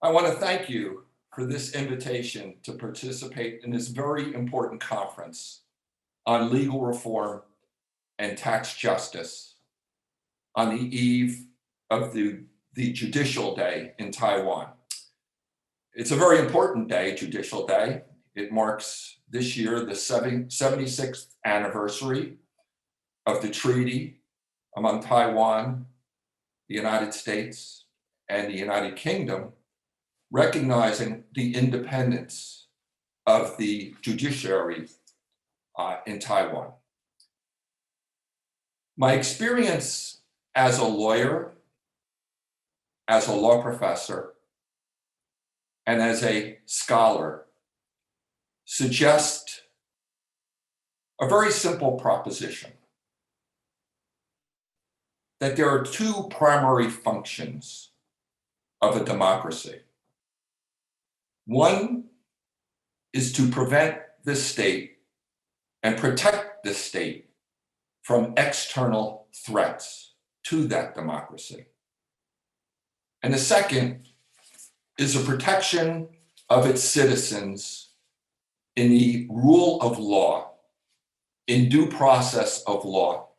I want to thank you for this invitation to participate in this very important conference on legal reform and tax justice on the eve of the Judicial Day in Taiwan. It's a very important day, Judicial Day. It marks this year the 76th anniversary of the treaty among Taiwan, the United States, and the United Kingdom, recognizing the independence of the judiciary in Taiwan. My experience as a lawyer, as a law professor, and as a scholar suggest a very simple proposition, that there are two primary functions of a democracy. One is to prevent the state and protect the state from external threats to that democracy. And the second is the protection of its citizens in the rule of law, in due process of law,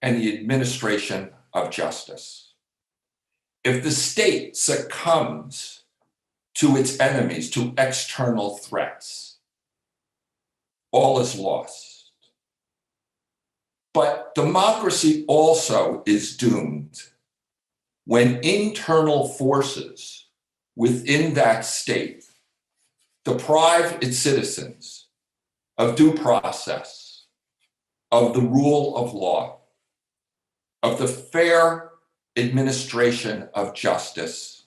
and the administration of justice. If the state succumbs to its enemies, to external threats, all is lost. But democracy also is doomed when internal forces within that state deprive its citizens of due process, of the rule of law, of the fair administration of justice,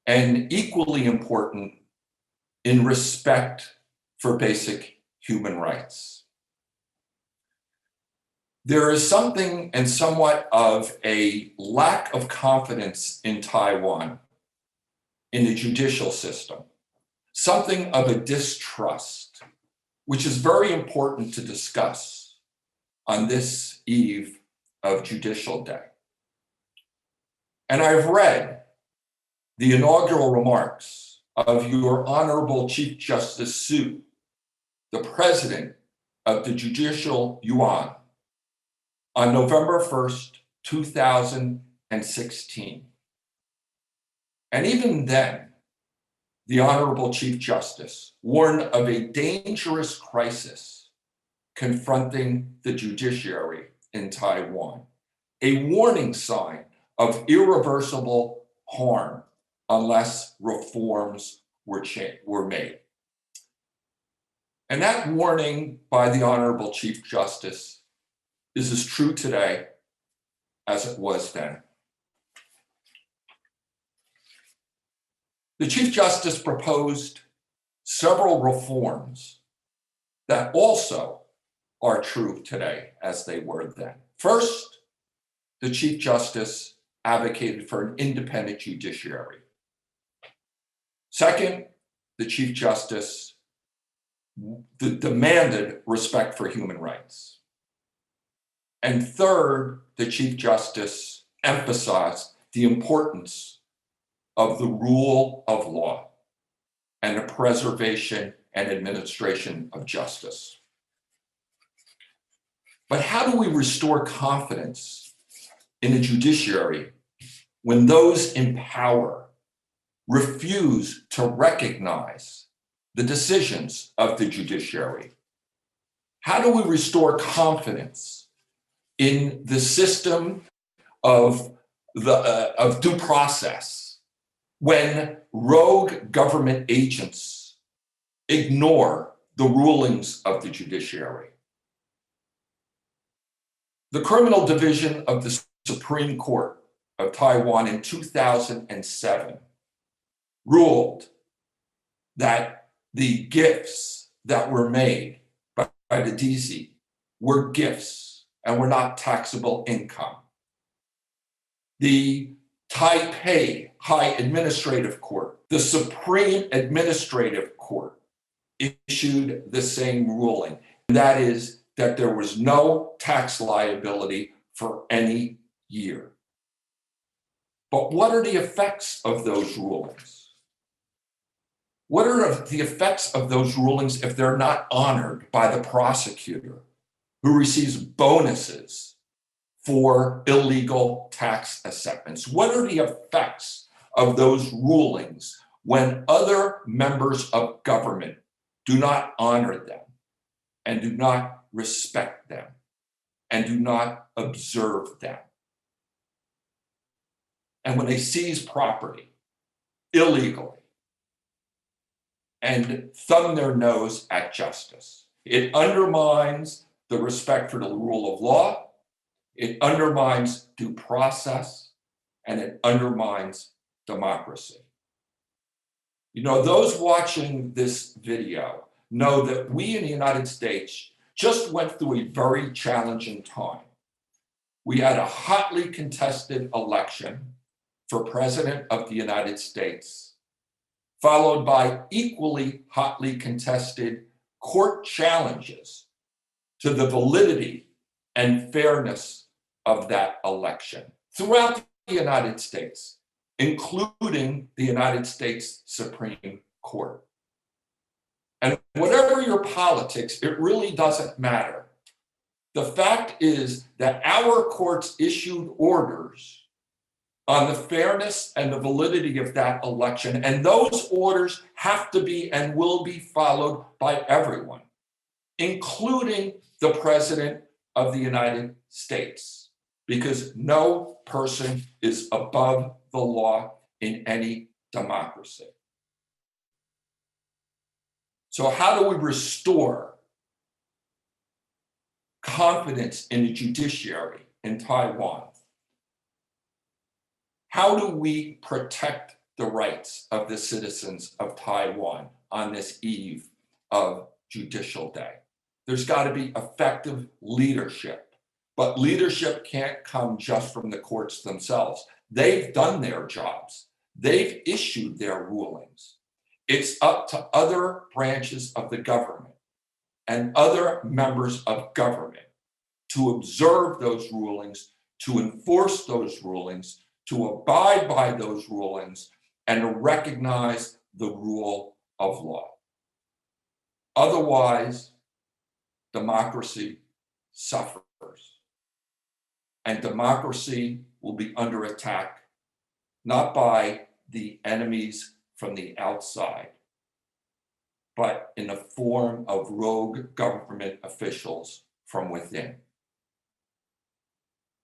and equally important, in respect for basic human rights. There is something and somewhat of a lack of confidence in Taiwan, in the judicial system, something of a distrust, which is very important to discuss on this eve of Judicial Day. And I've read the inaugural remarks of your Honorable Chief Justice Su, the President of the Judicial Yuan, on November 1st, 2016. And even then, the Honorable Chief Justice warned of a dangerous crisis confronting the judiciary in Taiwan, a warning sign of irreversible harm unless reforms were made. And that warning by the Honorable Chief Justice is as true today as it was then. The Chief Justice proposed several reforms that also are true today as they were then. First, the Chief Justice advocated for an independent judiciary. Second, the Chief Justice demanded respect for human rights. And third, the Chief Justice emphasized the importance of the rule of law and the preservation and administration of justice. But how do we restore confidence in the judiciary when those in power refuse to recognize the decisions of the judiciary? How do we restore confidence in the system of due process when rogue government agents ignore the rulings of the judiciary? The Criminal Division of the Supreme Court of Taiwan in 2007 ruled that the gifts that were made by the DC were gifts and were not taxable income. The Taipei High Administrative Court, the Supreme Administrative Court, issued the same ruling. And that is that there was no tax liability for any year. But what are the effects of those rulings? What are the effects of those rulings if they're not honored by the prosecutor who receives bonuses for illegal tax assessments? What are the effects of those rulings when other members of government do not honor them and do not respect them and do not observe them? And when they seize property illegally and thumb their nose at justice, it undermines the respect for the rule of law, it undermines due process, and it undermines democracy. You know, those watching this video know that we in the United States just went through a very challenging time. We had a hotly contested election for President of the United States, followed by equally hotly contested court challenges to the validity and fairness of that election throughout the United States, including the United States Supreme Court. And whatever your politics, it really doesn't matter. The fact is that our courts issued orders on the fairness and the validity of that election, and those orders have to be and will be followed by everyone, including the President of the United States, because no person is above the law in any democracy. So how do we restore confidence in the judiciary in Taiwan? How do we protect the rights of the citizens of Taiwan on this eve of Judicial Day? There's got to be effective leadership, but leadership can't come just from the courts themselves. They've done their jobs. They've issued their rulings. It's up to other branches of the government and other members of government to observe those rulings, to enforce those rulings, to abide by those rulings, and to recognize the rule of law. Otherwise, democracy suffers. And democracy will be under attack, not by the enemies from the outside, but in the form of rogue government officials from within.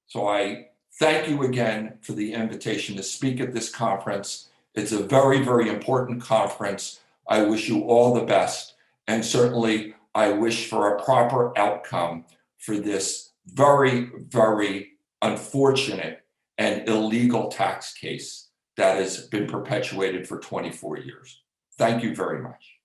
So I thank you again for the invitation to speak at this conference. It's a very, very important conference. I wish you all the best. And certainly I wish for a proper outcome for this very, very unfortunate and illegal tax case that has been perpetuated for 24 years. Thank you very much.